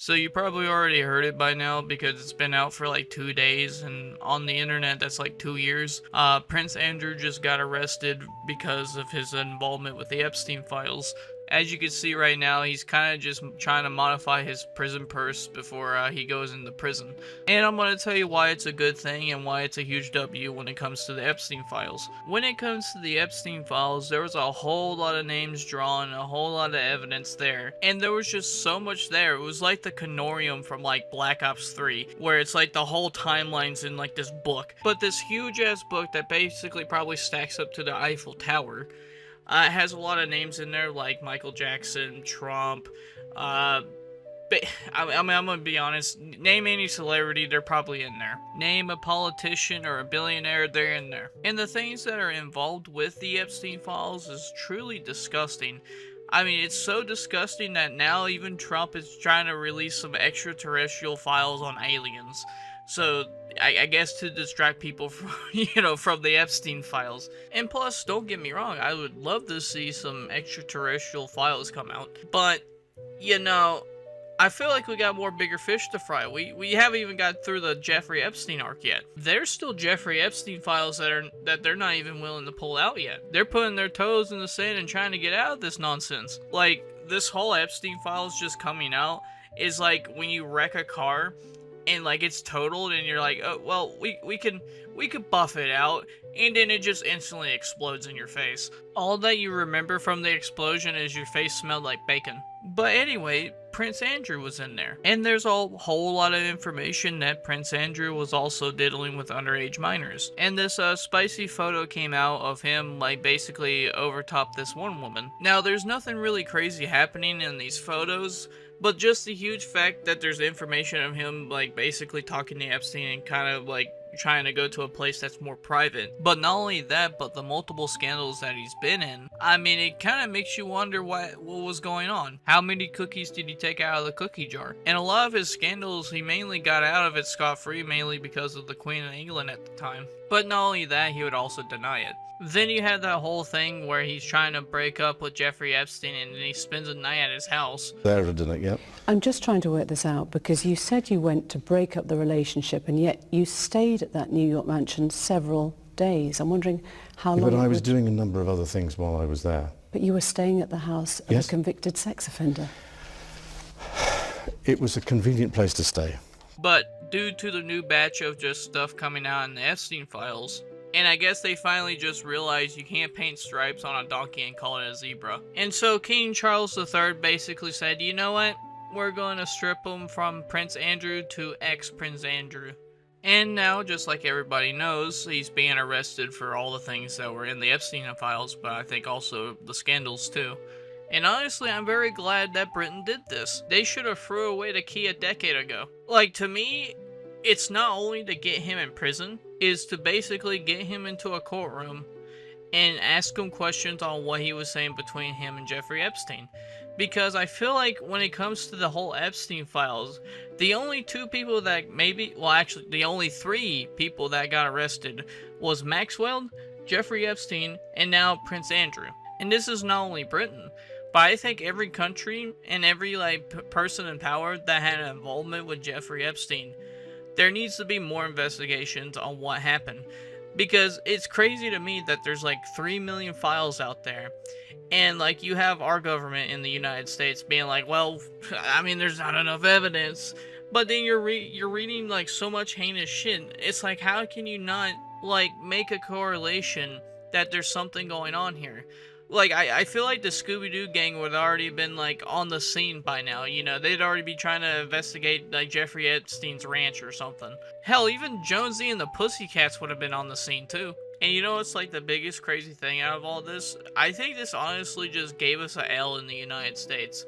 So you probably already heard it by now because it's been out for like 2 days, and on the internet that's like 2 years. Prince Andrew just got arrested because of his involvement with the Epstein files. As you can see right now, he's kind of just trying to modify his prison purse before he goes into prison. And I'm going to tell you why it's a good thing and why it's a huge W when it comes to the Epstein files. When it comes to the Epstein files, there was a whole lot of names drawn, a whole lot of evidence there. And there was just so much there. It was like the Canorium from like Black Ops 3, where it's like the whole timeline's in like this book. But this huge ass book that basically probably stacks up to the Eiffel Tower. It has a lot of names in there like Michael Jackson, Trump, but I'm gonna be honest, name any celebrity, they're probably in there. Name a politician or a billionaire, they're in there. And the things that are involved with the Epstein files is truly disgusting. I mean, it's so disgusting that now even Trump is trying to release some extraterrestrial files on aliens. So, I guess to distract people from, from the Epstein files. And plus, don't get me wrong, I would love to see some extraterrestrial files come out. But, I feel like we got more bigger fish to fry. We haven't even got through the Jeffrey Epstein arc yet. There's still Jeffrey Epstein files that they're not even willing to pull out yet. They're putting their toes in the sand and trying to get out of this nonsense. Like, this whole Epstein files just coming out is like when you wreck a car and like it's totaled and you're like, oh well, we can buff it out, and then it just instantly explodes in your face. All that you remember from the explosion is your face smelled like bacon. But anyway, Prince Andrew was in there. And there's a whole lot of information that Prince Andrew was also diddling with underage minors. And this spicy photo came out of him like basically overtop this one woman. Now there's nothing really crazy happening in these photos, but just the huge fact that there's information of him like basically talking to Epstein and kind of like trying to go to a place that's more private. But not only that, but the multiple scandals that he's been in. I mean, it kind of makes you wonder what was going on. How many cookies did he take out of the cookie jar? And a lot of his scandals, he mainly got out of it scot-free, mainly because of the Queen of England at the time. But not only that, he would also deny it. Then you had that whole thing where he's trying to break up with Jeffrey Epstein and then he spends a night at his house. There, didn't it? Yep. I'm just trying to work this out because you said you went to break up the relationship and yet you stayed at that New York mansion several days. I'm wondering how long... But I was doing a number of other things while I was there. But you were staying at the house of Yes. a convicted sex offender. It was a convenient place to stay. But due to the new batch of just stuff coming out in the Epstein files, and I guess they finally just realized you can't paint stripes on a donkey and call it a zebra. And so King Charles III basically said, you know what? We're going to strip him from Prince Andrew to ex-Prince Andrew. And now, just like everybody knows, he's being arrested for all the things that were in the Epstein files, but I think also the scandals too. And honestly, I'm very glad that Britain did this. They should have threw away the key a decade ago. Like, to me, it's not only to get him in prison, is to basically get him into a courtroom and ask him questions on what he was saying between him and Jeffrey Epstein. Because I feel like when it comes to the whole Epstein files, the only two people that actually the only three people that got arrested was Maxwell, Jeffrey Epstein, and now Prince Andrew. And this is not only Britain, but I think every country and every person in power that had an involvement with Jeffrey Epstein, there needs to be more investigations on what happened. Because it's crazy to me that there's like 3 million files out there. And like you have our government in the United States being like, well, I mean, there's not enough evidence. But then you're reading like so much heinous shit. It's like, how can you not like make a correlation that there's something going on here? Like, I feel like the Scooby-Doo gang would have already been, like, on the scene by now, you know? They'd already be trying to investigate, like, Jeffrey Epstein's ranch or something. Hell, even Jonesy and the Pussycats would have been on the scene, too. And you know what's, like, the biggest crazy thing out of all this? I think this honestly just gave us a L in the United States.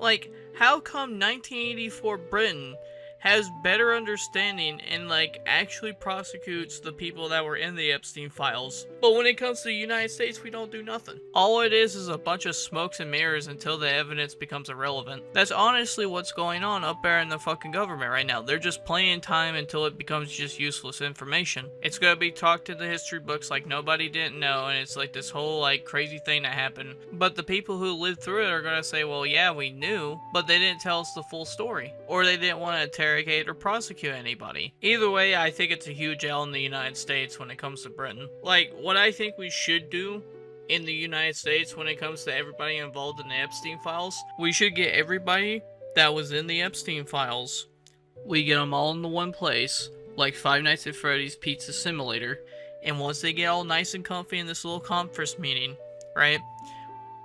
Like, how come 1984 Britain has better understanding and like actually prosecutes the people that were in the Epstein files. But when it comes to the United States, we don't do nothing. All it is a bunch of smokes and mirrors until the evidence becomes irrelevant. That's honestly what's going on up there in the fucking government right now. They're just playing time until it becomes just useless information. It's gonna be talked in the history books like nobody didn't know, and it's like this whole like crazy thing that happened. But the people who lived through it are gonna say, well, yeah, we knew, but they didn't tell us the full story, or they didn't want to interrogate or prosecute anybody. Either way, I think it's a huge L in the United States when it comes to Britain. Like, what I think we should do in the United States when it comes to everybody involved in the Epstein files, we should get everybody that was in the Epstein files, we get them all into one place, like Five Nights at Freddy's Pizza Simulator, and once they get all nice and comfy in this little conference meeting, right,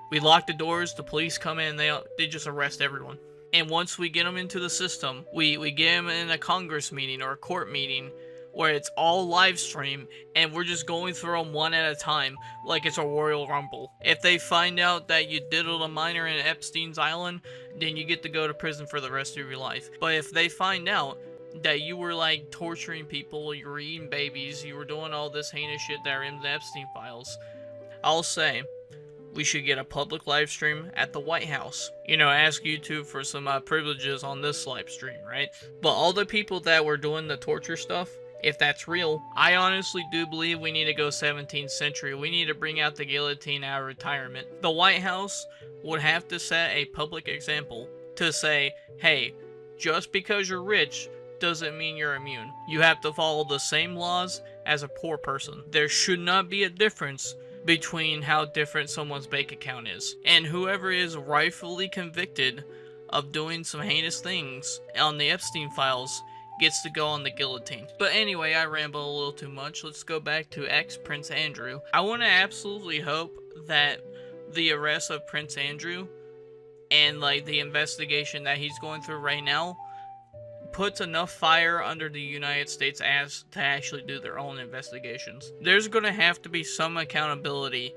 we lock the doors, the police come in, they just arrest everyone. And once we get them into the system, we get them in a Congress meeting or a court meeting where it's all live stream, and we're just going through them one at a time like it's a Royal Rumble. If they find out that you diddled a minor in Epstein's Island, then you get to go to prison for the rest of your life. But if they find out that you were like torturing people, you were eating babies, you were doing all this heinous shit that are in the Epstein files, I'll say we should get a public live stream at the White House. You know, ask YouTube for some privileges on this live stream, right? But all the people that were doing the torture stuff, if that's real, I honestly do believe we need to go 17th century. We need to bring out the guillotine out of retirement. The White House would have to set a public example to say, hey, just because you're rich doesn't mean you're immune. You have to follow the same laws as a poor person. There should not be a difference between how different someone's bank account is. And whoever is rightfully convicted of doing some heinous things on the Epstein files gets to go on the guillotine. But anyway, I ramble a little too much. Let's go back to ex-Prince Andrew. I want to absolutely hope that the arrest of Prince Andrew and like the investigation that he's going through right now puts enough fire under the United States ass to actually do their own investigations. There's gonna have to be some accountability,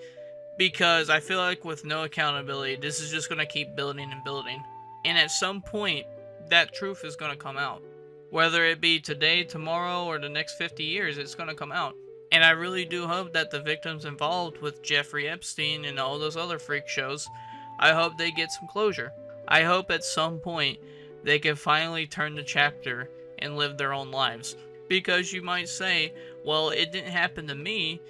because I feel like with no accountability, this is just gonna keep building and building. And at some point, that truth is gonna come out. Whether it be today, tomorrow, or the next 50 years, it's gonna come out. And I really do hope that the victims involved with Jeffrey Epstein and all those other freak shows, I hope they get some closure. I hope at some point they can finally turn the chapter and live their own lives. Because you might say, well, it didn't happen to me,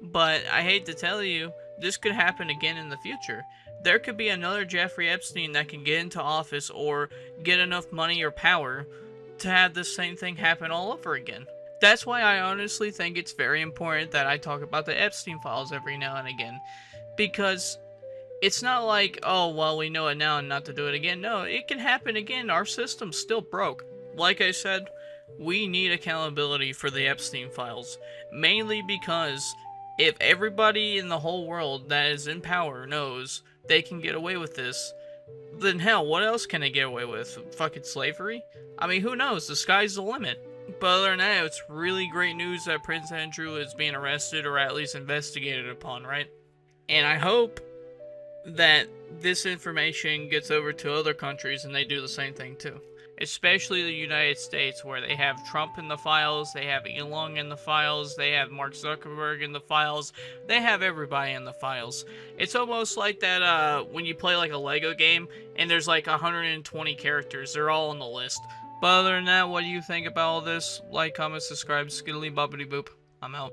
but I hate to tell you, this could happen again in the future. There could be another Jeffrey Epstein that can get into office or get enough money or power to have the same thing happen all over again. That's why I honestly think it's very important that I talk about the Epstein files every now and again. Because it's not like, oh, well, we know it now and not to do it again. No, it can happen again. Our system's still broke. Like I said, we need accountability for the Epstein files. Mainly because if everybody in the whole world that is in power knows they can get away with this, then hell, what else can they get away with? Fucking slavery? I mean, who knows? The sky's the limit. But other than that, it's really great news that Prince Andrew is being arrested or at least investigated upon, right? And I hope that this information gets over to other countries and they do the same thing too. Especially the United States, where they have Trump in the files, they have Elon in the files, they have Mark Zuckerberg in the files, they have everybody in the files. It's almost like that when you play like a Lego game and there's like 120 characters, they're all on the list. But other than that, what do you think about all this? Like, comment, subscribe, skiddly bobbity boop. I'm out.